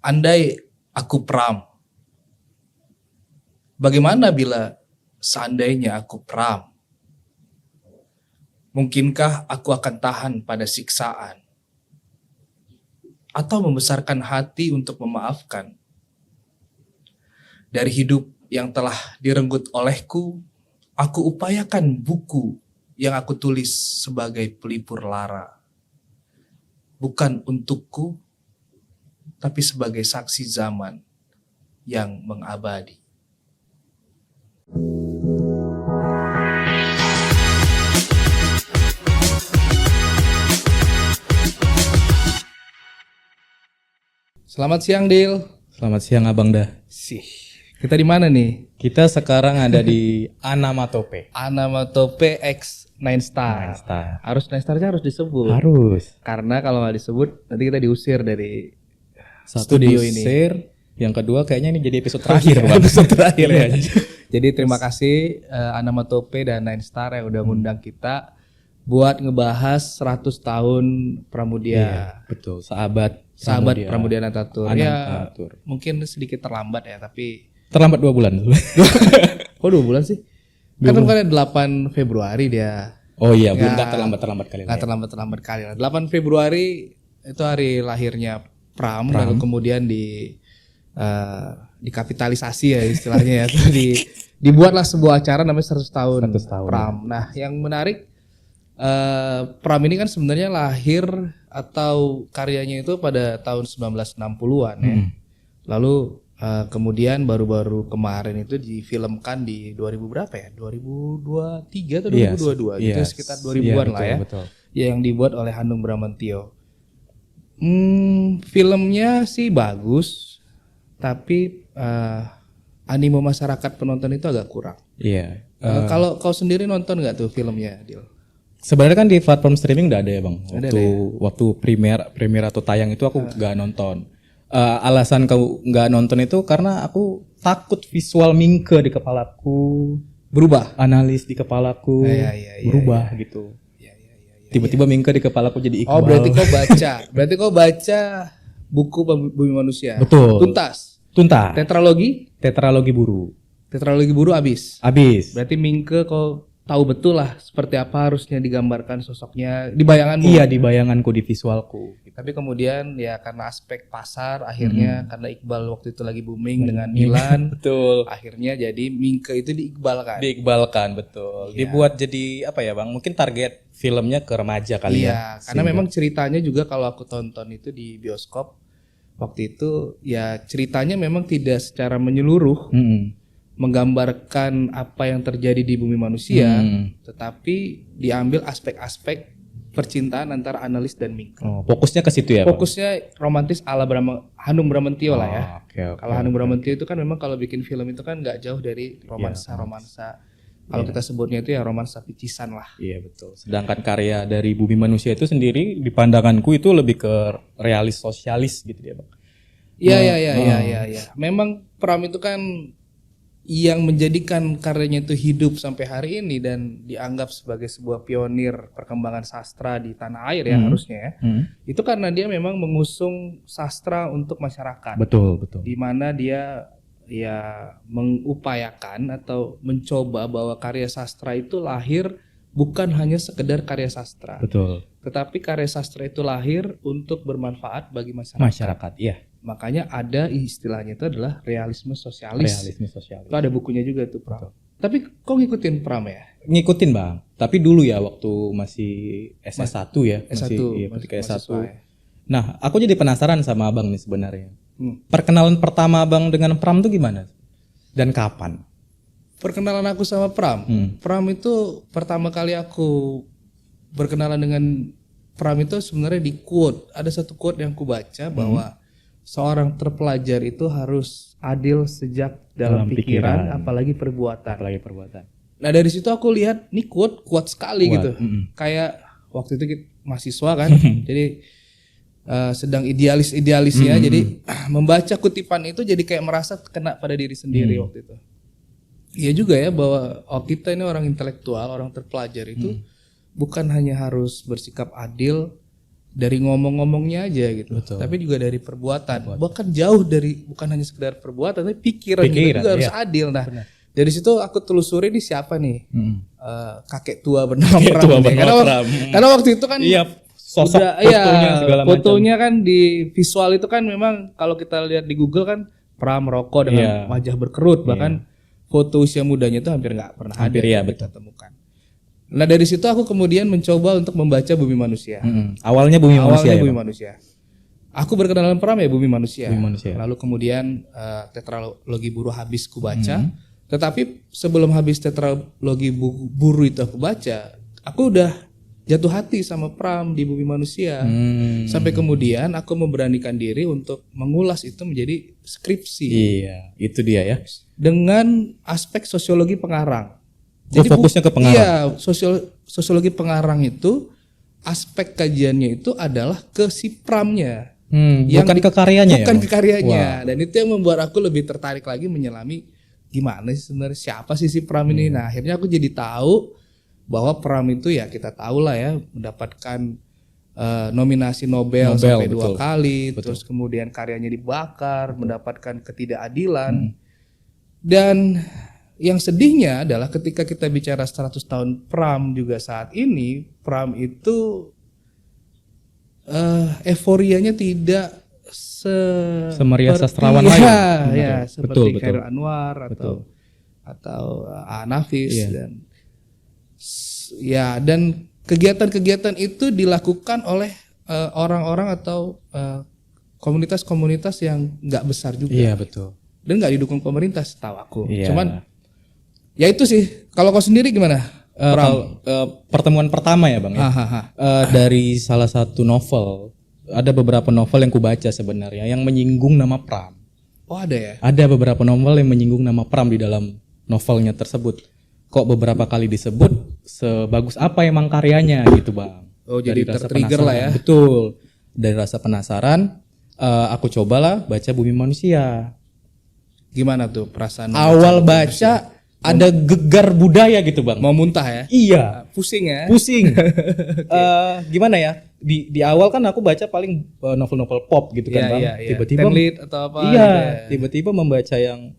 Andai aku Pram, bagaimana bila seandainya aku Pram? Mungkinkah aku akan tahan pada siksaan? Atau membesarkan hati untuk memaafkan? Dari hidup yang telah direnggut olehku, aku upayakan buku yang aku tulis sebagai pelipur lara. Bukan untukku, tapi sebagai saksi zaman yang mengabadi. Selamat siang, Dil. Selamat siang Abang Dah. Kita di mana nih? Kita sekarang ada di Anamatope. Anamatope X 9 Star. 9 Star. Harus 9 Star-nya harus disebut. Harus. Karena kalau nggak disebut nanti kita diusir dari Satu studio ini. diusir, yang kedua kayaknya ini jadi episode terakhir Bang. Episode terakhir ya. Jadi terima kasih Anamatope dan 9 Star yang udah ngundang kita buat ngebahas 100 tahun Pramudia. Iya, betul. Sahabat Pramudia Natatur. Anam Ya, Natatur. mungkin sedikit terlambat ya, tapi Terlambat 2 bulan. kok 2 bulan sih? Kan kemarin 8 Februari dia. Oh iya, belum Ya, terlambat kali. Nggak terlambat kali lah. 8 Februari itu hari lahirnya Pram. Lalu kemudian dikapitalisasi ya istilahnya ya. Terus dibuatlah sebuah acara namanya 100 tahun 100 tahun. Pram. Nah, yang menarik Pram ini kan sebenarnya lahir atau karyanya itu pada tahun 1960-an ya. Lalu kemudian baru-baru kemarin itu difilmkan di 2000 berapa ya? 2023 atau 2022 gitu, sekitar 2000-an lah ya. Betul. Yang dibuat oleh Hanung Bramantyo. Filmnya sih bagus, tapi animo masyarakat penonton itu agak kurang. Iya. Kalau kau sendiri nonton nggak tuh filmnya, Dil? Sebenarnya kan di platform streaming udah ada ya Bang. Ada Waktu premier atau tayang itu aku nggak nonton. Alasan kau nggak nonton itu karena aku takut visual Mingke di kepalaku Berubah. analis di kepalaku berubah gitu. Tiba-tiba Mingke di kepalaku jadi Iqbal. Oh, berarti kau baca buku Bumi Manusia. Betul. Tuntas. Tetralogi buru. Tetralogi buru habis. Habis. Berarti Mingke kau tahu betul lah seperti apa harusnya digambarkan sosoknya di bayanganmu. Iya, di bayanganku, di visualku. Tapi kemudian ya karena aspek pasar akhirnya karena Iqbal waktu itu lagi booming dengan Milan. Betul. Akhirnya jadi Mingke itu diiqbalkan. Diiqbalkan, betul. Dibuat jadi apa ya Bang? Mungkin target filmnya ke remaja kali ya. Iya, karena memang ceritanya juga kalau aku tonton itu di bioskop waktu itu ya ceritanya memang tidak secara menyeluruh menggambarkan apa yang terjadi di bumi manusia, tetapi diambil aspek-aspek percintaan antara analis dan Mingke. Oh, fokusnya ke situ ya, Bang? Fokusnya romantis ala Hanung Bramantyo lah ya. Okay. Kalau Hanung Bramantyo itu kan memang kalau bikin film itu kan nggak jauh dari romansa. Kalau kita sebutnya itu ya romansa picisan lah. Iya betul. Sedangkan karya dari Bumi Manusia itu sendiri di pandanganku itu lebih ke realis sosialis gitu dia, Bang. Iya. Memang Pram itu kan yang menjadikan karyanya itu hidup sampai hari ini dan dianggap sebagai sebuah pionir perkembangan sastra di tanah air ya harusnya ya. Itu karena dia memang mengusung sastra untuk masyarakat. Betul. Di mana dia ya mengupayakan atau mencoba bahwa karya sastra itu lahir bukan hanya sekedar karya sastra. Betul. Tetapi karya sastra itu lahir untuk bermanfaat bagi masyarakat. Iya. Makanya ada istilahnya itu adalah realisme sosialis. Itu ada bukunya juga tuh, Pram. Tapi kok ngikutin Pram ya? Ngikutin, Bang. Tapi dulu ya waktu masih SS1 ya. Ketika S1. Ya. Nah, aku jadi penasaran sama Abang nih sebenarnya. Perkenalan pertama Abang dengan Pram tuh gimana? Dan kapan? Perkenalan aku sama Pram. Pram itu pertama kali aku berkenalan dengan Pram itu sebenarnya di quote. Ada satu quote yang aku baca bahwa seorang terpelajar itu harus adil sejak dalam pikiran, apalagi perbuatan. Nah dari situ aku lihat nih quote sekali gitu. Kayak waktu itu kita mahasiswa kan, jadi sedang idealisnya, jadi membaca kutipan itu jadi kayak merasa kena pada diri sendiri waktu itu. Iya juga ya bahwa kita ini orang intelektual, orang terpelajar itu bukan hanya harus bersikap adil dari ngomong-ngomongnya aja gitu, Betul. tapi juga dari perbuatan. Bahkan jauh dari bukan hanya sekedar perbuatan, tapi pikiran juga harus adil. Nah, dari situ aku telusuri nih siapa nih kakek tua bernama Pram. Karena waktu itu kan sosok fotonya segala macam. Fotonya kan di visual itu kan memang kalau kita lihat di Google kan Pram rokok dengan wajah berkerut, bahkan foto usia mudanya itu hampir nggak pernah ada kita temukan. Nah dari situ aku kemudian mencoba untuk membaca Bumi Manusia. Awalnya Bumi Manusia. Aku berkenalan Pram ya Bumi Manusia. Lalu kemudian tetralogi Buru habis ku baca. Tetapi sebelum habis tetralogi Buru itu aku baca, aku udah jatuh hati sama Pram di Bumi Manusia. Sampai kemudian aku memberanikan diri untuk mengulas itu menjadi skripsi. Iya, itu dia ya. Dengan aspek sosiologi pengarang. Jadi fokusnya ke pengarang. Iya, sosiologi pengarang itu aspek kajiannya itu adalah ke si Pramnya. Bukan ke karyanya bukan ke karyanya. Dan itu yang membuat aku lebih tertarik lagi menyelami gimana sih sebenarnya siapa sih si Pram ini. Nah, akhirnya aku jadi tahu bahwa Pram itu ya kita tahu lah ya mendapatkan nominasi Nobel sampai 2 kali, terus kemudian karyanya dibakar, mendapatkan ketidakadilan. Dan yang sedihnya adalah ketika kita bicara 100 tahun Pram juga saat ini, Pram itu euforianya tidak semeriah sastrawan lain. Ya, seperti Khairil Anwar atau Nafis dan kegiatan-kegiatan itu dilakukan oleh orang-orang atau komunitas-komunitas yang nggak besar juga. Iya, betul. Dan nggak didukung pemerintah setahu aku. Cuman ya itu sih. Kalau kau sendiri gimana? Pertemuan pertama ya Bang ya. Dari salah satu novel. Ada beberapa novel yang kubaca sebenarnya yang menyinggung nama Pram. Oh ada ya? Ada beberapa novel yang menyinggung nama Pram di dalam novelnya tersebut. Kok beberapa kali disebut sebagus apa emang karyanya gitu Bang. Oh jadi tertrigger lah ya. Betul. Dari rasa penasaran aku cobalah baca Bumi Manusia. Gimana tuh perasaan? Awal baca ada gegar budaya gitu Bang. Mau muntah ya? Iya. Pusing ya? Pusing. Gimana ya? Di awal kan aku baca paling novel-novel pop gitu kan Bang. Tiba-tiba atau apa? Tiba-tiba membaca yang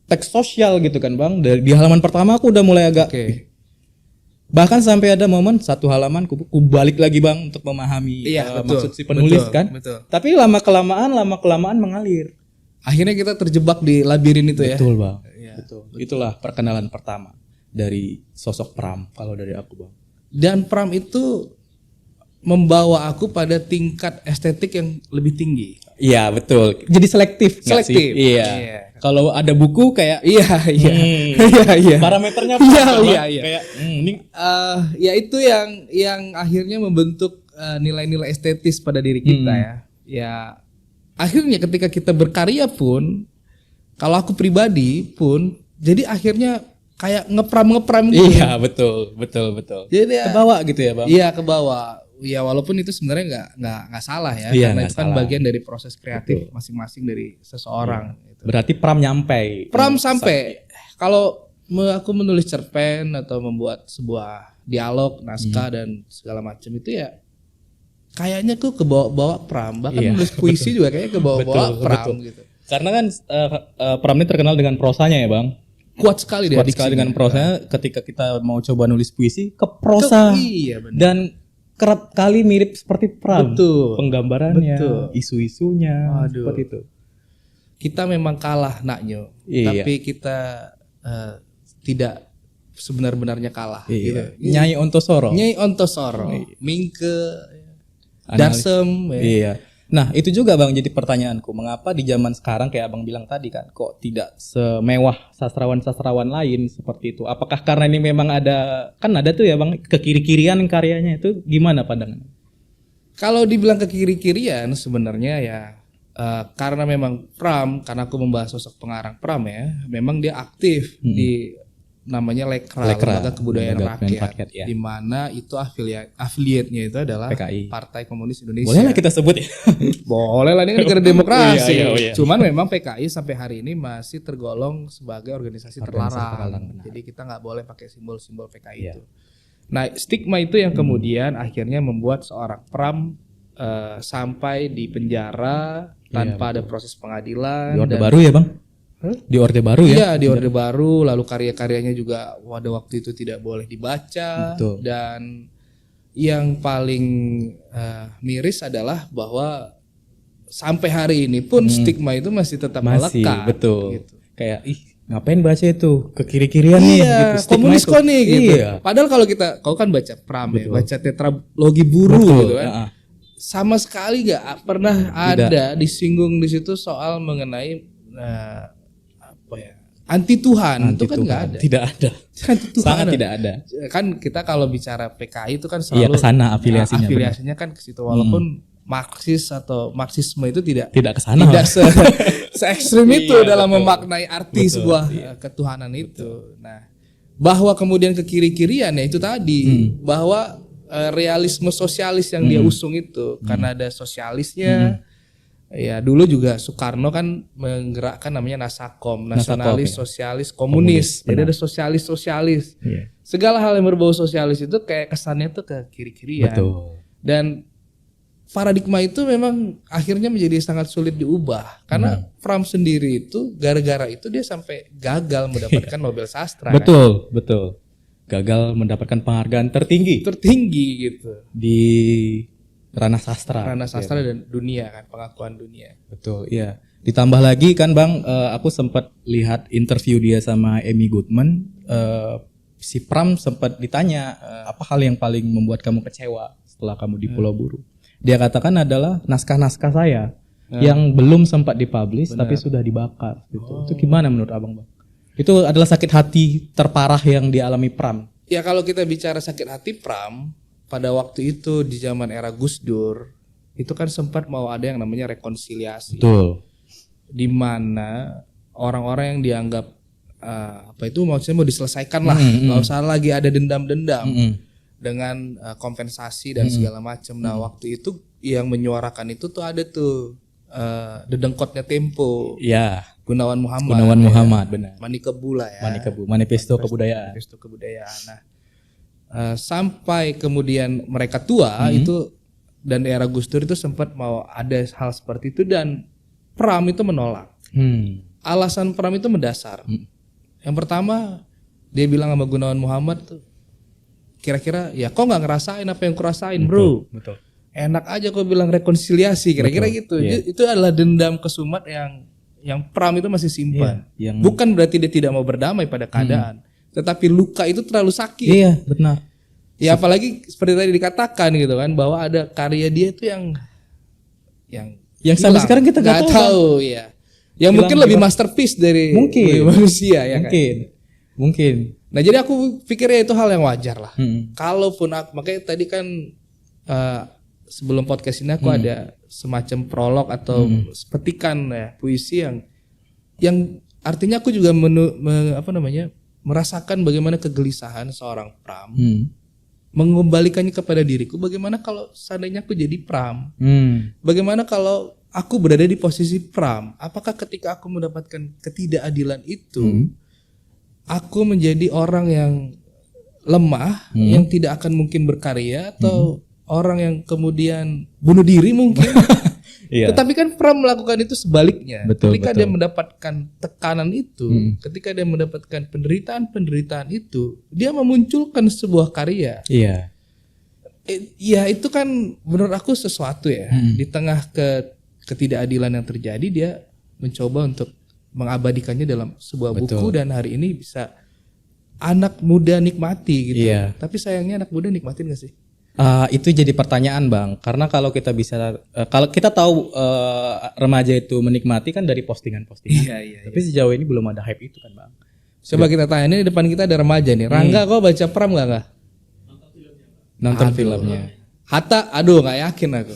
teks sosial gitu kan Bang. Di halaman pertama aku udah mulai agak bahkan sampai ada momen satu halaman ku balik lagi Bang untuk memahami maksud si penulis kan. Tapi lama kelamaan mengalir. Akhirnya kita terjebak di labirin itu ya. Betul Bang. Betul. Itulah perkenalan pertama dari sosok Pram kalau dari aku Bang. Dan Pram itu membawa aku pada tingkat estetik yang lebih tinggi. Iya betul. Jadi selektif. Selektif. Iya. Kalau ada buku kayak parameternya kayak ini ya itu yang akhirnya membentuk nilai-nilai estetis pada diri kita ya. Ya akhirnya ketika kita berkarya pun kalau aku pribadi pun jadi akhirnya kayak ngepram gitu. Iya betul. Jadi kebawa gitu ya Bang. Iya kebawa. Ya walaupun itu sebenarnya nggak salah ya, karena itu kan bagian dari proses kreatif masing-masing dari seseorang. Gitu. Berarti Pram nyampe. Sampai kalau aku menulis cerpen atau membuat sebuah dialog, naskah dan segala macam itu ya kayaknya tuh kebawa-bawa Pram. Bahkan nulis puisi juga kayaknya kebawa-bawa Pram gitu. Karena kan Pram ini terkenal dengan prosanya ya Bang. Kuat sekali dengan prosanya. Ketika kita mau coba nulis puisi ke prosa. Iya benar. Dan kerap kali mirip seperti Pram. Betul. Penggambarannya, isu-isunya, seperti itu. Kita memang kalah naknyo, tapi kita tidak sebenar-benarnya kalah. Gitu. Nyai Ontosoro, Mingke, Darsem. Iya. Nah itu juga Bang jadi pertanyaanku, mengapa di zaman sekarang kayak Abang bilang tadi kan, kok tidak semewah sastrawan-sastrawan lain seperti itu? Apakah karena ini memang ada tuh ya Bang kekiri-kirian karyanya, itu gimana pandangannya? Kalau dibilang kekiri-kirian sebenarnya ya karena memang Pram, karena aku membahas sosok pengarang Pram ya, memang dia aktif di namanya Lekra, Lembaga Kebudayaan Rakyat ya. Di mana itu afiliatnya itu adalah PKI. Partai Komunis Indonesia. Boleh lah kita sebut ya? Boleh lah, ini kan negara demokrasi. Cuman memang PKI sampai hari ini masih tergolong sebagai organisasi terlarang. Jadi kita nggak boleh pakai simbol-simbol PKI itu. Nah stigma itu yang kemudian akhirnya membuat seorang Pram sampai di penjara tanpa ada proses pengadilan. Di Orde Baru ya Bang? Di Orde Baru ya? Iya, di Orde Baru. Lalu karya-karyanya juga pada waktu itu tidak boleh dibaca. Betul. Dan yang paling miris adalah bahwa sampai hari ini pun stigma itu masih tetap melekat. Betul. Gitu. Kayak ngapain baca itu ke kiri-kirian nih gitu, komunis kok nih gitu. Iya. Padahal kalau kau kan baca Pram ya, baca tetralogi Buru gitu kan. Sama sekali gak pernah ada disinggung di situ soal mengenai anti Tuhan. Itu kan nggak ada. Tidak ada. Sangat tidak ada. Kan kita kalau bicara PKI itu kan selalu kesana afiliasinya kan ke situ, walaupun Marxis atau Marxisme itu tidak kesana. Tidak se ekstrim itu dalam memaknai arti sebuah ketuhanan itu. Nah, bahwa kemudian ke kiri-kirian ya itu tadi bahwa realisme sosialis yang dia usung itu karena ada sosialisnya. Ya dulu juga Soekarno kan menggerakkan namanya Nasakom, nasionalis, sosialis, komunis. Jadi ada sosialis. Segala hal yang berbau sosialis itu kayak kesannya tuh ke kiri-kirian. Betul. Dan paradigma itu memang akhirnya menjadi sangat sulit diubah karena Fram sendiri itu gara-gara itu dia sampai gagal mendapatkan Nobel Sastra. Betul. Gagal mendapatkan penghargaan tertinggi gitu di ranah sastra dan dunia kan, pengakuan dunia. Betul, iya. Ditambah lagi kan Bang, aku sempat lihat interview dia sama Amy Goodman. Si Pram sempat ditanya apa hal yang paling membuat kamu kecewa setelah kamu di Pulau Buru. Dia katakan adalah naskah-naskah saya yang belum sempat dipublish tapi sudah dibakar. Gitu. Itu gimana menurut Abang Bang? Itu adalah sakit hati terparah yang dialami Pram. Ya kalau kita bicara sakit hati Pram, pada waktu itu di zaman era Gus Dur itu kan sempat mau ada yang namanya rekonsiliasi. Betul. Di mana orang-orang yang dianggap maksudnya mau diselesaikan lah, nggak usah lagi ada dendam-dendam dengan kompensasi dan segala macam. Nah waktu itu yang menyuarakan itu tuh ada tuh dedengkotnya Tempo. Iya. Gunawan Muhammad, benar. Manikebu lah ya. Manifesto Kebudayaan. Nah. Sampai kemudian mereka tua itu dan era Gus Dur itu sempat mau ada hal seperti itu dan Pram itu menolak. Alasan Pram itu mendasar. Yang pertama dia bilang sama Gunawan Muhammad tuh, kira-kira ya kok nggak ngerasain apa yang kurasain bro. Betul. Enak aja kok bilang rekonsiliasi kira-kira gitu. Itu adalah dendam kesumat yang Pram itu masih simpan. Bukan berarti dia tidak mau berdamai pada keadaan. Tetapi luka itu terlalu sakit. Iya, benar. Ya apalagi seperti tadi dikatakan gitu kan bahwa ada karya dia itu yang sampai sekarang kita nggak tahu ya. Yang mungkin lebih masterpiece dari manusia ya kan. Mungkin. Nah, jadi aku pikirnya itu hal yang wajar lah. Kalaupun makanya tadi kan sebelum podcast ini aku ada semacam prolog atau petikan ya puisi yang artinya aku juga merasakan bagaimana kegelisahan seorang Pram, mengembalikannya kepada diriku. Bagaimana kalau seandainya aku jadi Pram? Bagaimana kalau aku berada di posisi Pram? Apakah ketika aku mendapatkan ketidakadilan itu, aku menjadi orang yang lemah, yang tidak akan mungkin berkarya, atau orang yang kemudian bunuh diri mungkin? Tetapi kan Pram melakukan itu sebaliknya. Ketika dia mendapatkan tekanan itu, ketika dia mendapatkan penderitaan itu, dia memunculkan sebuah karya. Ya itu kan menurut aku sesuatu ya. Di tengah ketidakadilan yang terjadi, dia mencoba untuk mengabadikannya dalam sebuah buku dan hari ini bisa anak muda nikmati gitu. Tapi sayangnya anak muda nikmatin gak sih? Itu jadi pertanyaan Bang, karena kalau kita bisa, kalau kita tahu remaja itu menikmati kan dari postingan-postingan. Tapi sejauh ini belum ada hype itu kan Bang. Coba kita tanya, ini di depan kita ada remaja nih. Rangga, kau baca Pram nggak? Nonton filmnya. Hatta, aduh nggak yakin aku.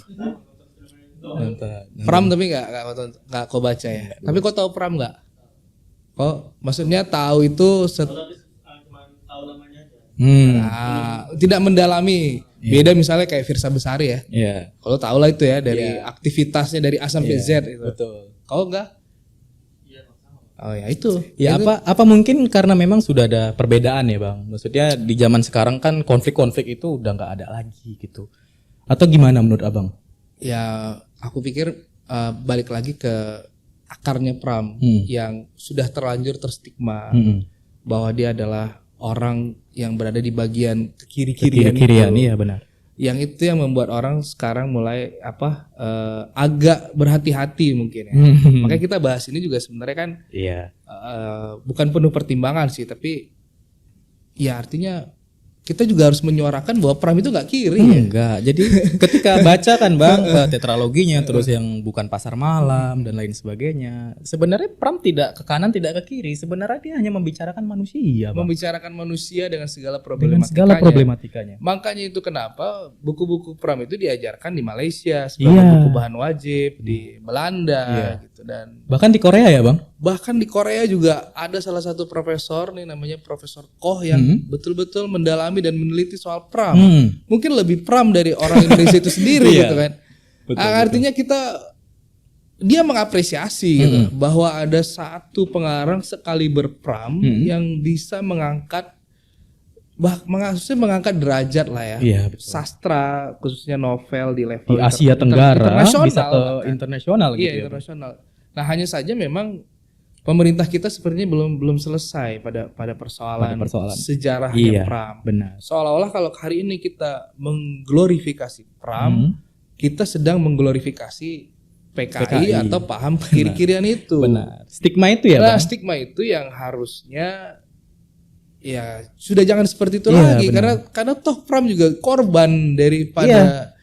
Pram tapi nggak kau baca ya. Tapi kau tahu Pram nggak? Kau maksudnya tahu itu tidak mendalami. Beda misalnya kayak Firsa Besari ya. Kalau tahu lah itu ya dari aktivitasnya dari A sampai Z itu. Betul. Kau enggak? Oh ya itu. Ya itu. Apa mungkin karena memang sudah ada perbedaan ya Bang. Maksudnya di zaman sekarang kan konflik-konflik itu udah nggak ada lagi gitu. Atau gimana menurut Abang? Ya aku pikir balik lagi ke akarnya Pram yang sudah terlanjur terstigma bahwa dia adalah orang yang berada di bagian kiri-kirian iya benar. Yang itu yang membuat orang sekarang mulai agak berhati-hati mungkin ya. Makanya kita bahas ini juga sebenarnya kan bukan penuh pertimbangan sih, tapi ya artinya kita juga harus menyuarakan bahwa Pram itu nggak kiri ya. Enggak. Jadi ketika baca kan Bang tetraloginya terus yang bukan pasar malam dan lain sebagainya. Sebenarnya Pram tidak ke kanan tidak ke kiri. Sebenarnya dia hanya membicarakan manusia, Bang. Membicarakan manusia dengan segala problematikanya. Makanya itu kenapa buku-buku Pram itu diajarkan di Malaysia sebagai buku bahan wajib, di Belanda gitu, dan bahkan di Korea ya, Bang. Bahkan di Korea juga ada salah satu profesor nih namanya Profesor Koh yang betul-betul mendalami dan meneliti soal Pram. Mungkin lebih Pram dari orang Indonesia itu sendiri gitu kan. Artinya dia mengapresiasi gitu bahwa ada satu pengarang sekaliber Pram yang bisa mengangkat derajat lah ya. Sastra khususnya novel di level di Asia Tenggara internasional, bisa ke internasional gitu ya. Internasional. Nah, hanya saja memang pemerintah kita sepertinya belum selesai pada persoalan sejarahnya Pram. Benar. Seolah-olah kalau hari ini kita mengglorifikasi Pram, kita sedang mengglorifikasi PKI atau paham kiri-kirian itu. Benar. Stigma itu ya, Bang. Stigma itu yang harusnya ya sudah jangan seperti itu lagi, karena toh Pram juga korban daripada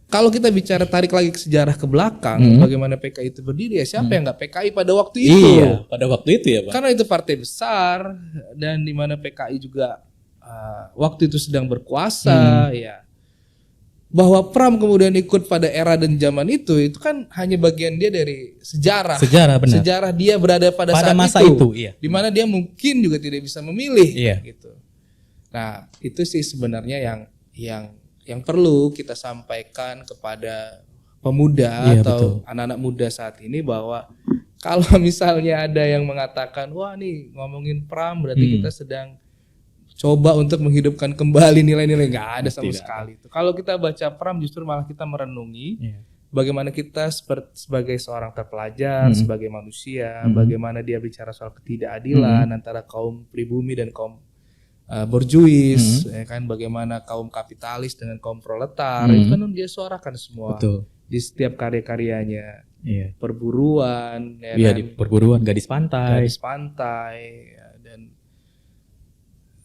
kalau kita bicara tarik lagi ke sejarah ke belakang, bagaimana PKI itu berdiri, ya siapa yang nggak PKI pada waktu itu? Iya, pada waktu itu ya, Pak. Karena itu partai besar dan di mana PKI juga waktu itu sedang berkuasa, ya. Bahwa Pram kemudian ikut pada era dan zaman itu kan hanya bagian dia dari sejarah. Benar. Sejarah dia berada pada saat masa itu di mana dia mungkin juga tidak bisa memilih, gitu. Nah, itu sih sebenarnya yang perlu kita sampaikan kepada pemuda atau anak-anak muda saat ini, bahwa kalau misalnya ada yang mengatakan wah nih ngomongin Pram berarti kita sedang coba untuk menghidupkan kembali nilai-nilai, nggak ada sama sekali itu. Kalau kita baca Pram justru malah kita merenungi bagaimana kita sebagai seorang terpelajar, sebagai manusia, bagaimana dia bicara soal ketidakadilan antara kaum pribumi dan kaum borjuis, ya kan, bagaimana kaum kapitalis dengan kaum proletar, itu kan dia suarakan semua di setiap karya-karyanya. Perburuan, di perburuan, gadis pantai, ya, dan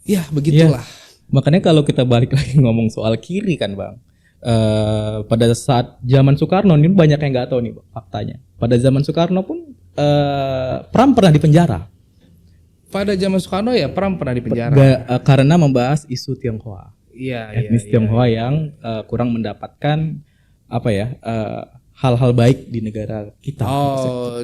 ya begitulah. Makanya kalau kita balik lagi ngomong soal kiri kan, Bang, pada saat zaman Soekarno ini banyak yang nggak tahu nih, Bang, faktanya. Pada zaman Soekarno pun Pram pernah dipenjara. Pada zaman Soekarno ya Pram pernah dipenjara karena membahas isu Tionghoa. Etnis Tionghoa yang kurang mendapatkan hal-hal baik di negara kita.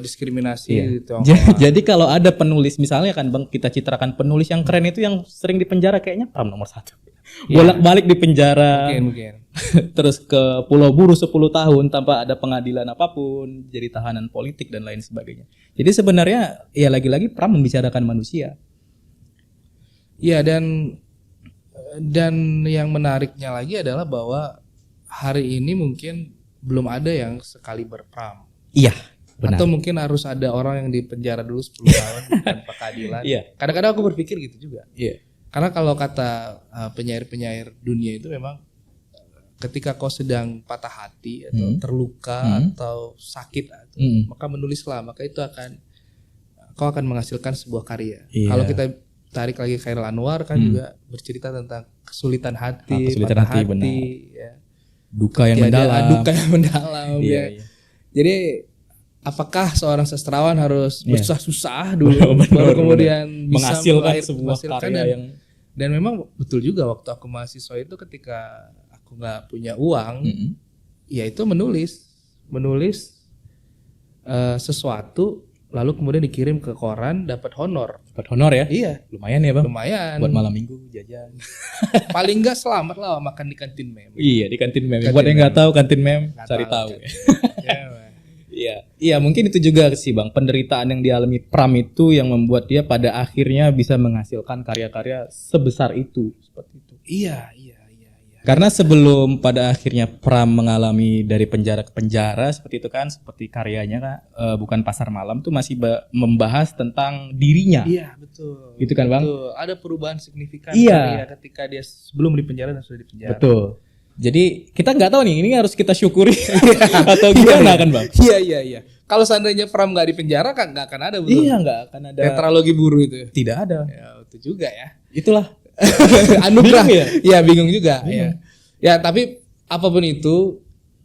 Diskriminasi di Tionghoa. Jadi kalau ada penulis misalnya kan, Bang, kita citrakan penulis yang keren itu yang sering dipenjara kayaknya Pram nomor 1. Bolak-balik dipenjara. Mungkin. Terus ke Pulau Buru 10 tahun tanpa ada pengadilan apapun, jadi tahanan politik dan lain sebagainya. Jadi sebenarnya ya lagi-lagi Pram membicarakan manusia. Ya, dan yang menariknya lagi adalah bahwa hari ini mungkin belum ada yang sekali berPram. Iya, benar. Atau mungkin harus ada orang yang dipenjara dulu 10 tahun tanpa keadilan. Kadang-kadang aku berpikir gitu juga. Karena kalau kata penyair-penyair dunia itu memang ketika kau sedang patah hati atau terluka atau sakit, maka menulislah, maka itu kau akan menghasilkan sebuah karya. Kalau kita tarik lagi Khairil Anwar kan juga bercerita tentang kesulitan hati, patah hati, ya. Duka yang mendalam. Jadi apakah seorang sastrawan harus bersusah-susah dulu baru kemudian bisa menghasilkan sebuah karya dan memang betul juga waktu aku mahasiswa itu ketika aku nggak punya uang, ya itu menulis sesuatu lalu kemudian dikirim ke koran, dapat honor. Dapat honor ya? Iya. Lumayan ya, Bang? Lumayan. Buat malam minggu jajan. Paling nggak selamat lah makan di kantin mem. Iya, di kantin mem. Buat yang nggak tahu kantin mem, cari tahu. Iya, mungkin itu juga sih, Bang, penderitaan yang dialami Pram itu yang membuat dia pada akhirnya bisa menghasilkan karya-karya sebesar itu, seperti itu. Iya. Karena sebelum pada akhirnya Pram mengalami dari penjara ke penjara seperti itu kan, seperti karyanya Kak, bukan Pasar Malam tuh masih membahas tentang dirinya. Iya, betul. Gitu kan, Bang? Betul. Ada perubahan signifikan Iya. ketika dia sebelum di penjara dan sudah di penjara. Betul. Jadi kita nggak tahu nih, ini harus kita syukuri atau gimana kan Bang? Iya. Kalau seandainya Pram nggak di penjara kan nggak akan ada, betul. Iya, nggak akan ada. Tetralogi Buru itu. Tidak ada. Ya, itu juga ya. Itulah. Anugerah. Bingung ya? Iya, bingung juga. Ya, tapi apapun itu,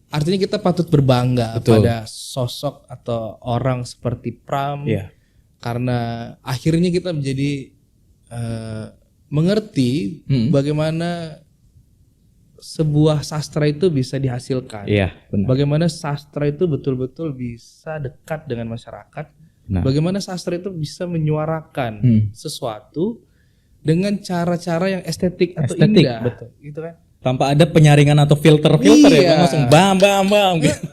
artinya kita patut berbangga pada sosok atau orang seperti Pram. Iya. Karena akhirnya kita menjadi mengerti bagaimana sebuah sastra itu bisa dihasilkan. Iya, benar. Bagaimana sastra itu betul-betul bisa dekat dengan masyarakat. Nah. Bagaimana sastra itu bisa menyuarakan sesuatu dengan cara-cara yang estetik atau indah. Betul. Gitu kan? Tanpa ada penyaringan atau filter ya, langsung bam gitu.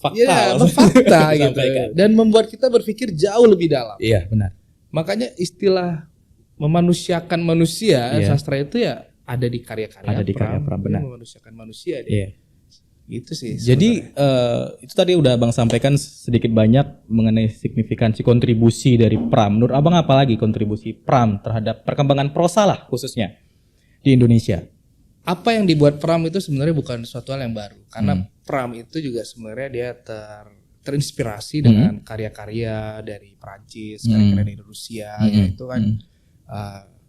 Fakta gitu. Dan membuat kita berpikir jauh lebih dalam. Iya, benar. Makanya istilah memanusiakan manusia, sastra itu ya ada di karya-karya Ada di karya Pram, benar. Memanusiakan manusia. Iya. Gitu sih. Jadi itu tadi udah Abang sampaikan sedikit banyak mengenai signifikansi kontribusi dari Pram. Menurut Abang apa lagi kontribusi Pram terhadap perkembangan prosa lah khususnya di Indonesia? Apa yang dibuat Pram itu sebenarnya bukan suatu hal yang baru. Karena Pram itu juga sebenarnya dia terinspirasi dengan karya-karya dari Prancis, karya-karya dari Rusia, ya itu kan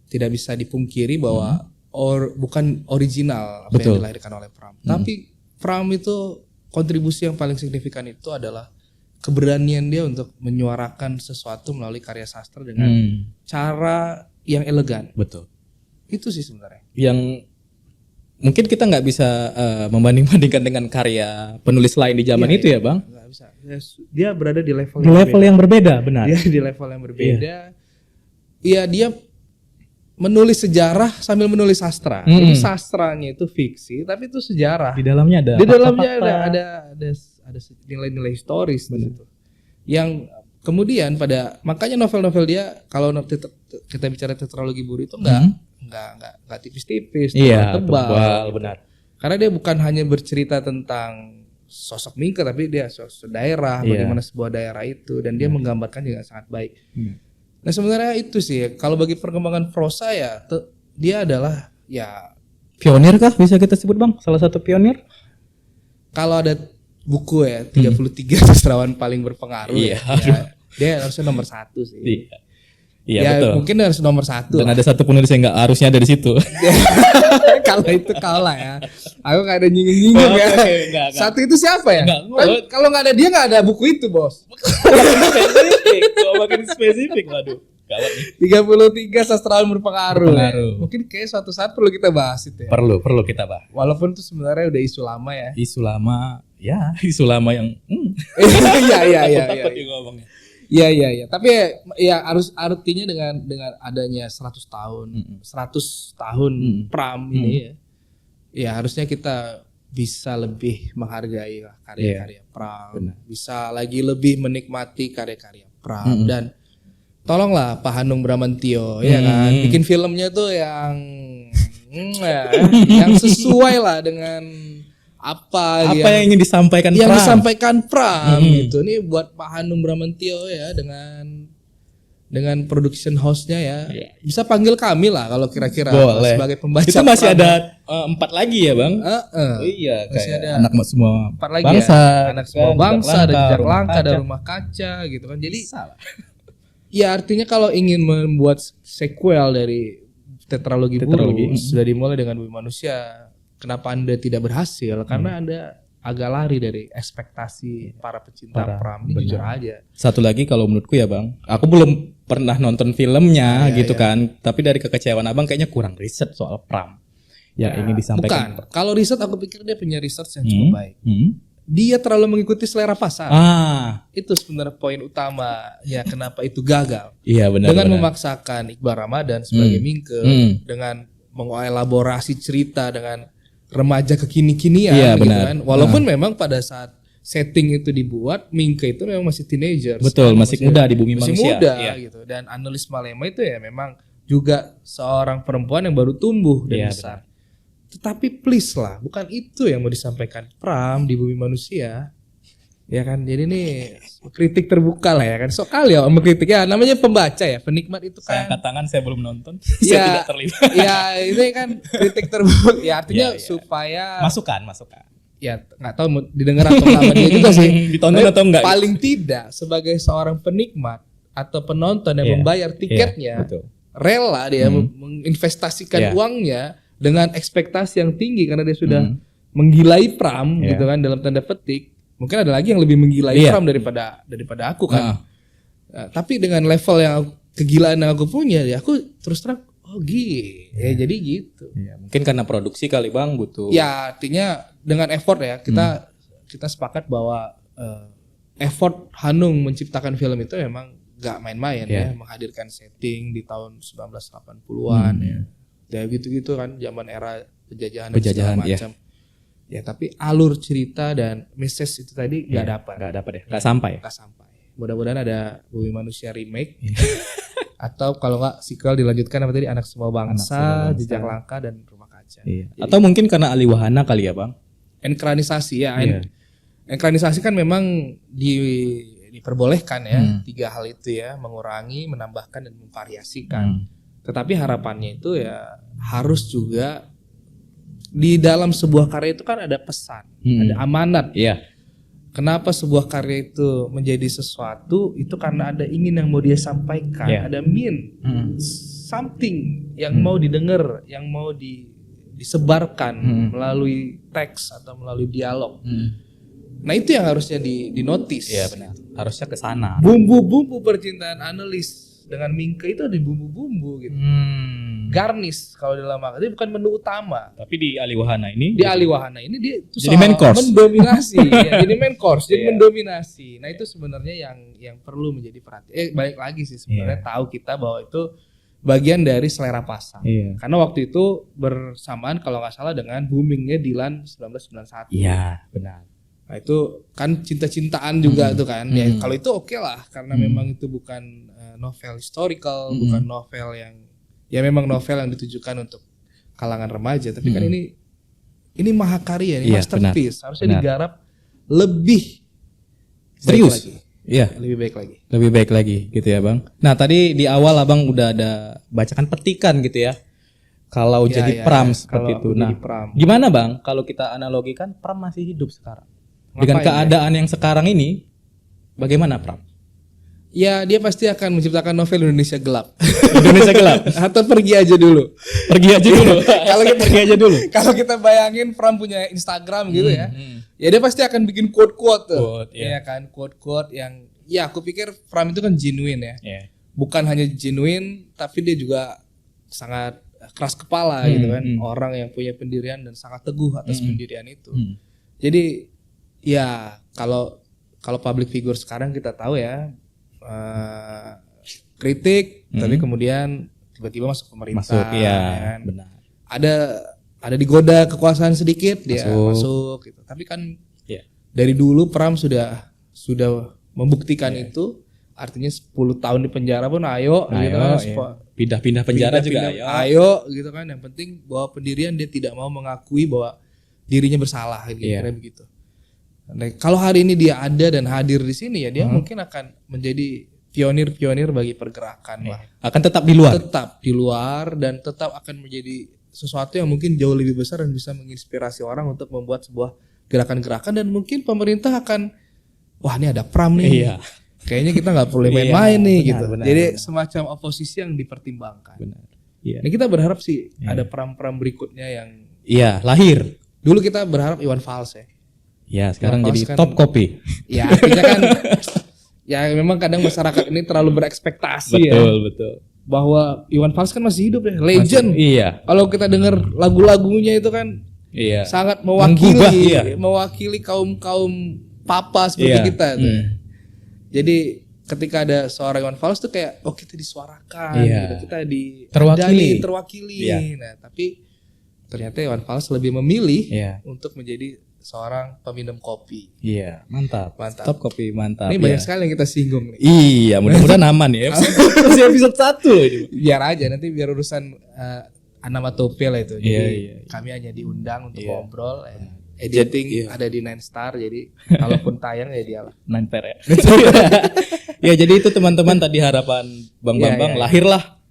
tidak bisa dipungkiri bahwa bukan original apa yang dilahirkan oleh Pram. Tapi Pram itu kontribusi yang paling signifikan itu adalah keberanian dia untuk menyuarakan sesuatu melalui karya sastra dengan cara yang elegan. Betul. Itu sih sebenarnya. Yang mungkin kita nggak bisa membanding-bandingkan dengan karya penulis lain di zaman itu ya Bang? Nggak bisa. Dia berada di level yang berbeda, benar. Dia di level yang berbeda. Iya, dia menulis sejarah sambil menulis sastra. Jadi sastranya itu fiksi, tapi itu sejarah. Di dalamnya ada. Di dalamnya ada nilai-nilai historis di situ. Yang kemudian makanya novel-novel dia kalau kita bicara tetralogi Buru itu enggak tipis-tipis, tebal, benar. Karena dia bukan hanya bercerita tentang sosok Mingke, tapi dia sosok daerah, bagaimana sebuah daerah itu, dan dia menggambarkan juga sangat baik. Nah sebenarnya itu sih, kalau bagi perkembangan prosa ya dia adalah ya pionir kah bisa kita sebut Bang? Salah satu pionir? Kalau ada buku ya 33 sastrawan paling berpengaruh dia harusnya nomor 1 sih. Iya betul. Mungkin harus nomor 1. Dan ada satu penulis yang nggak harusnya ada di situ. Kalau itu kalah ya. Aku nggak ada nyinggung ya. Enggak. Satu itu siapa ya? Kalau nggak ada dia nggak ada buku itu bos. Makin spesifik, waduh. 33 sastrawan berpengaruh. Mungkin kayak suatu saat perlu kita bahas itu ya. Perlu kita bahas. Walaupun itu sebenarnya udah isu lama ya. Isu lama yang. Iya. Takut juga ngomongnya. Iya. Tapi ya harus artinya dengan adanya 100 tahun Pram ini ya harusnya kita bisa lebih menghargai karya-karya Pram. Benar. Bisa lagi lebih menikmati karya-karya Pram dan tolonglah Pak Hanung Bramantyo ya kan bikin filmnya tuh yang sesuai lah dengan apa yang ingin disampaikan Pram gitu. Ini buat Pak Hanung Bramantyo ya dengan production house-nya ya. Bisa panggil kami lah kalau kira-kira sebagai pembaca. Itu masih ada 4 lagi ya Bang? Iya, masih ada anak semua 4 lagi bangsa, ya. Anak semua bangsa, ada Jejak Langka, ada Rumah Kaca gitu kan. Jadi ya artinya kalau ingin membuat sequel dari tetralogi Buru sudah dimulai dengan Bumi Manusia. Kenapa Anda tidak berhasil? Karena Anda agak lari dari ekspektasi para pecinta Pram ini, jujur aja. Satu lagi kalau menurutku ya Bang, aku belum pernah nonton filmnya kan, tapi dari kekecewaan Abang kayaknya kurang riset soal Pram yang ingin disampaikan. Bukan, kalau riset aku pikir dia punya research yang cukup baik. Dia terlalu mengikuti selera pasar. Itu sebenarnya poin utama ya kenapa itu gagal. Iya benar. Dengan memaksakan Iqbal Ramadan sebagai Mingke, dengan mengelaborasi cerita dengan remaja kekini-kinian gitu kan. Walaupun memang pada saat setting itu dibuat, Mingke itu memang masih teenager. Betul, masih muda di Bumi Manusia. Masih muda gitu. Dan Annelies Malema itu ya memang juga seorang perempuan yang baru tumbuh dan besar. Tetapi please lah, bukan itu yang mau disampaikan Pram di Bumi Manusia. Ya kan, jadi ini kritik terbuka lah ya kan. Sok kali ya mengkritik ya, namanya pembaca ya, penikmat itu Saya kan. angkat tangan, saya belum nonton. Ya, Saya tidak terlibat. ya ini kan kritik terbuka. Ya artinya Ya, ya. supaya Masukan. ya nggak tahu mau didengar atau nggak sama dia juga sih. Ditonton Tapi atau enggak? paling tidak sebagai seorang penikmat atau penonton yang Iya. membayar tiketnya, Betul. rela dia menginvestasikan Iya. uangnya dengan ekspektasi yang tinggi karena dia sudah menggilai Pram Iya. gitu kan dalam tanda petik. Mungkin ada lagi yang lebih menggilai Iya. Pram daripada aku kan. Nah, tapi dengan level yang kegilaan yang aku punya, ya aku terus terang ya jadi gitu. Ya, mungkin karena produksi kali Bang butuh. Ya artinya dengan effort ya kita sepakat bahwa effort Hanung menciptakan film itu memang gak main-main ya, menghadirkan setting di tahun 1980-an ya gitu-gitu kan, zaman era penjajahan dan segala macam. Ya tapi alur cerita dan message itu tadi gak dapat ya, gak sampai. Gak sampai. Mudah-mudahan ada Bumi Manusia remake atau kalau nggak sequel dilanjutkan apa tadi, Anak Semua Bangsa, Jejak Langkah dan Rumah Kaca. Iya. Atau mungkin karena Ali Wahana kali ya Bang. Enkranisasi ya. Enkranisasi kan memang diperbolehkan ya, 3 hal itu ya, mengurangi, menambahkan dan memvariasikan. Tetapi harapannya itu ya harus juga di dalam sebuah karya itu kan ada pesan, ada amanat. Iya. Kenapa sebuah karya itu menjadi sesuatu itu karena ada ingin yang mau dia sampaikan, ada something yang mau didengar, yang mau disebarkan melalui teks atau melalui dialog. Nah itu yang harusnya dinotis. Iya benar. Harusnya ke sana. Bumbu-bumbu percintaan analis dengan Mingke itu ada bumbu-bumbu gitu. Garnish kalau dalam makanan, itu bukan menu utama. Tapi di Ali Wahana ini, Di Ali Wahana ini dia itu jadi main course. Mendominasi, ya, jadi main course, jadi mendominasi. Nah itu sebenarnya yang perlu menjadi perhatian. Balik lagi sih sebenarnya tahu kita bahwa itu bagian dari selera pasar. Karena waktu itu bersamaan kalau nggak salah dengan boomingnya Dilan 1991. Iya benar. Nah itu kan cinta-cintaan juga tuh kan. Ya kalau itu oke lah karena memang itu bukan novel historical, bukan novel yang ya memang novel yang ditujukan untuk kalangan remaja, tapi kan ini mahakarya, ini masterpiece. Harusnya digarap lebih serius. Iya. Lebih baik lagi gitu ya Bang. Nah tadi di awal Abang udah ada bacakan petikan gitu ya. Kalau jadi Pram seperti itu. Nah gimana Bang kalau kita analogikan Pram masih hidup sekarang? Dengan keadaan yang sekarang ini, bagaimana Pram? Ya dia pasti akan menciptakan novel Indonesia Gelap. Indonesia Gelap atau Pergi Aja Dulu. Kalau kita bayangin Pram punya Instagram gitu ya. Ya dia pasti akan bikin quote-quote tuh. Ya kan, quote-quote yang ya aku pikir Pram itu kan genuine ya. Bukan hanya genuine tapi dia juga sangat keras kepala gitu kan. Orang yang punya pendirian dan sangat teguh atas pendirian itu. Jadi ya kalau public figure sekarang kita tahu ya kritik tapi kemudian tiba-tiba masuk pemerintah kan? Benar. Ada digoda kekuasaan sedikit dia masuk gitu. Tapi kan dari dulu Pram sudah membuktikan itu, artinya 10 tahun di penjara pun ayo gitu kan. Pindah-pindah penjara juga ayo gitu kan. Yang penting bahwa pendirian dia tidak mau mengakui bahwa dirinya bersalah gitu, kira begitu. Nah, kalau hari ini dia ada dan hadir di sini ya dia mungkin akan menjadi pionir bagi pergerakan lah. Akan tetap di luar. Tetap di luar dan tetap akan menjadi sesuatu yang mungkin jauh lebih besar dan bisa menginspirasi orang untuk membuat sebuah gerakan-gerakan, dan mungkin pemerintah akan wah ini ada Pram nih. Kayaknya kita nggak perlu main-main nih gitu. Jadi semacam oposisi yang dipertimbangkan. Nah, kita berharap sih ada Pram-Pram berikutnya yang lahir. Dulu kita berharap Iwan Fals ya. Ya sekarang jadi top copy. Ya artinya kan ya memang kadang masyarakat ini terlalu berekspektasi betul. Bahwa Iwan Fals kan masih hidup ya, legend. Kalau kita dengar lagu-lagunya itu kan sangat mewakili kaum papa seperti kita tuh. Jadi ketika ada seorang Iwan Fals tuh kayak kita disuarakan gitu, kita terwakili. Nah tapi ternyata Iwan Fals lebih memilih untuk menjadi seorang peminum kopi. Mantap. Top kopi mantap. Ini banyak sekali yang kita singgung nih. Mudah-mudahan aman ya. Masih episode 1 loh ini. Biar aja nanti biar urusan Anamatope lah itu. Jadi kami hanya diundang untuk ngobrol. Editing ada di 9 Star, jadi kalaupun tayang ya dialah 9 per ya. Ya jadi itu teman-teman tadi harapan Bang Bambang, lahirlah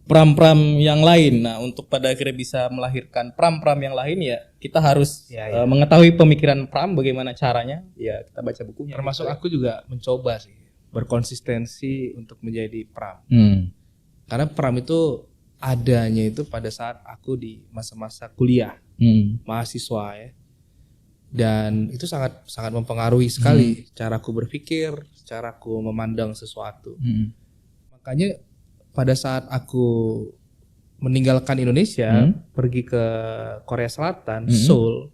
pram-pram yang lain. Nah untuk pada akhirnya bisa melahirkan pram-pram yang lain ya kita harus mengetahui pemikiran pram, bagaimana caranya. Ya kita baca bukunya. Termasuk aku juga mencoba sih berkonsistensi untuk menjadi pram. Karena pram itu adanya itu pada saat aku di masa-masa kuliah, mahasiswa ya. Dan itu sangat mempengaruhi sekali caraku berpikir, caraku memandang sesuatu. Makanya pada saat aku meninggalkan Indonesia, pergi ke Korea Selatan, Seoul,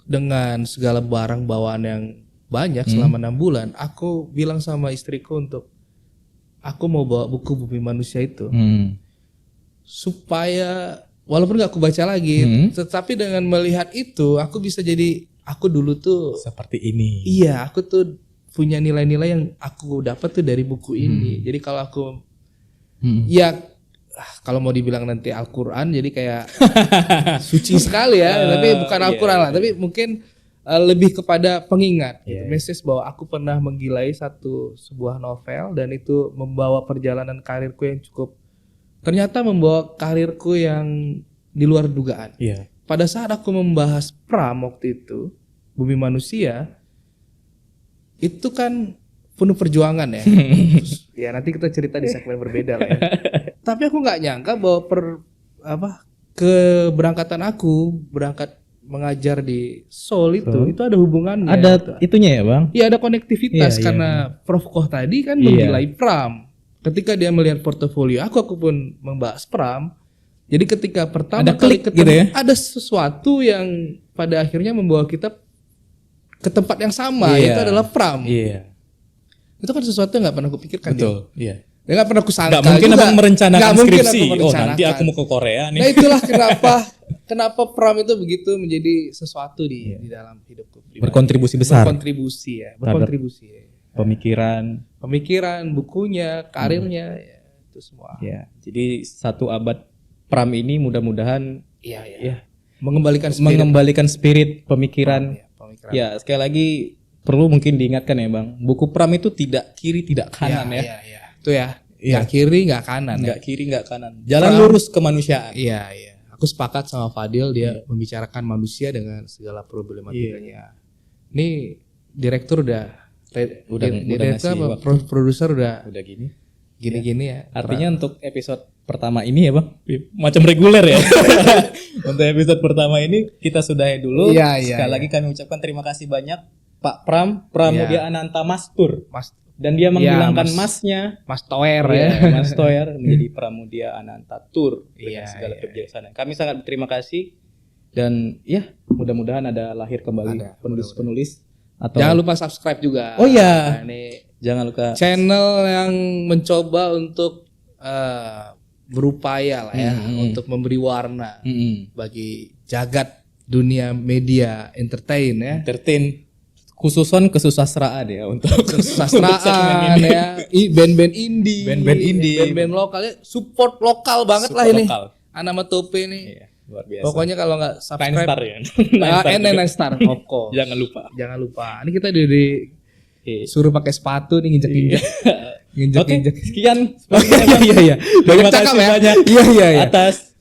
dengan segala barang bawaan yang banyak selama 6 bulan, aku bilang sama istriku untuk aku mau bawa buku Bumi Manusia itu, supaya walaupun gak aku baca lagi, tetapi dengan melihat itu aku bisa jadi aku dulu tuh seperti ini. Iya, aku tuh punya nilai-nilai yang aku dapat tuh dari buku ini. Jadi kalau aku ya kalau mau dibilang nanti Al-Qur'an jadi kayak suci sekali ya, tapi bukan Al-Qur'an lah, tapi mungkin lebih kepada pengingat gitu. Message bahwa aku pernah menggilai sebuah novel dan itu membawa perjalanan karirku yang ternyata membawa karirku yang di luar dugaan. Pada saat aku membahas pram waktu itu, Bumi Manusia, itu kan penuh perjuangan ya. Ya nanti kita cerita di segmen berbeda lah ya. Tapi aku nggak nyangka bahwa keberangkatan aku berangkat mengajar di Seoul itu ada hubungannya. Ada itunya ya Bang? Iya ada konektivitas karena Prof Koh tadi kan menggilai pram. Ketika dia melihat portofolio aku pun membahas pram. Jadi ketika pertama kali ketemu gitu ya? Ada sesuatu yang pada akhirnya membawa kita ke tempat yang sama, yaitu adalah pram. Itu kan sesuatu yang gak pernah kupikirkan. Betul, Gak pernah kusangka. Gak mungkin abang merencanakan skripsi. Nanti aku mau ke Korea nih. Nah itulah kenapa pram itu begitu menjadi sesuatu di dalam hidupku. Berkontribusi besar. Berkontribusi. Pemikiran, bukunya, karirnya, itu semua. Jadi 1 abad pram ini mudah-mudahan mengembalikan spirit pemikiran. Ya sekali lagi perlu mungkin diingatkan ya Bang, buku pram itu tidak kiri tidak kanan ya. Itu ya. Nggak kiri nggak kanan. Nggak kiri nggak kanan. Jalan lurus kemanusiaan. Iya. Aku sepakat sama Fadil, dia membicarakan manusia dengan segala problematikanya. Ini direktur produser udah gini ya. Artinya untuk episode pertama ini ya Bang, macam reguler ya. Untuk episode pertama ini kita sudahi dulu. Sekali lagi kami ucapkan terima kasih banyak Pak Pramudia Ananta Mastur. Dan dia menghilangkan masnya, Mas Toer Mas Toer menjadi Pramudia Ananta Tur dengan segala kebijaksanaan. Kami sangat berterima kasih dan mudah-mudahan ada lahir kembali penulis-penulis. Atau jangan lupa subscribe juga. Nah, ini jangan lupa channel yang mencoba untuk berupaya lah ya untuk memberi warna bagi jagat dunia media entertain khususon kesusastraan ya, untuk kesusastraan ya, band-band indie, band-band lokal ya, support lokal banget lah ini. Anamatope ini. Luar biasa. Pokoknya kalau nggak subscribe 9 star pokok. Jangan lupa. Ini kita suruh pakai sepatu nih nginjek-injek. Nginjek. Sekian. Iya. Terima kasih banyak. Iya. Atas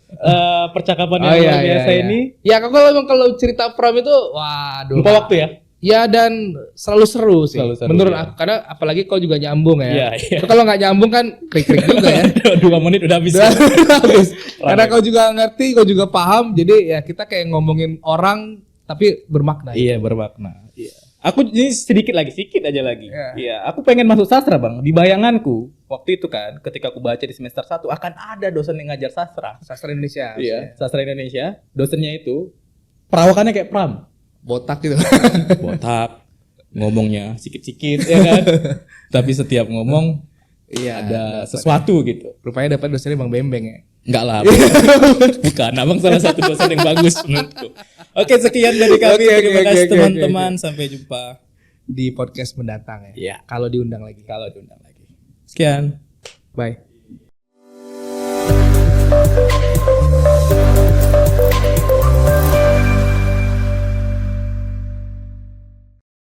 percakapan yang luar biasa ini. Ya kalau cerita pram itu waduh. Lupa waktu ya. Ya dan selalu seru sih menurut aku, karena apalagi kau juga nyambung ya. Kalau nggak nyambung kan klik-klik juga ya. 2 menit udah habis. Karena kau juga ngerti, kau juga paham, jadi ya kita kayak ngomongin orang tapi bermakna. Iya, bermakna. Iya. Aku ini sedikit aja lagi. Iya, aku pengen masuk sastra, Bang. Di bayanganku waktu itu kan ketika aku baca di semester 1 akan ada dosen yang ngajar sastra Indonesia. Iya, sastra Indonesia. Dosennya itu perawakannya kayak pram. Botak gitu. Botak. Ngomongnya sikit-sikit ya kan. Tapi setiap ngomong ada sesuatu gitu. Rupanya dapat dosennya Bang Bembeng ya. Enggak lah. Bukan, Abang salah satu dosen yang bagus menurutku. Oke, sekian dari kami. Terima kasih teman-teman. Sampai jumpa di podcast mendatang ya. Iya. Kalau diundang lagi. Sekian. Bye.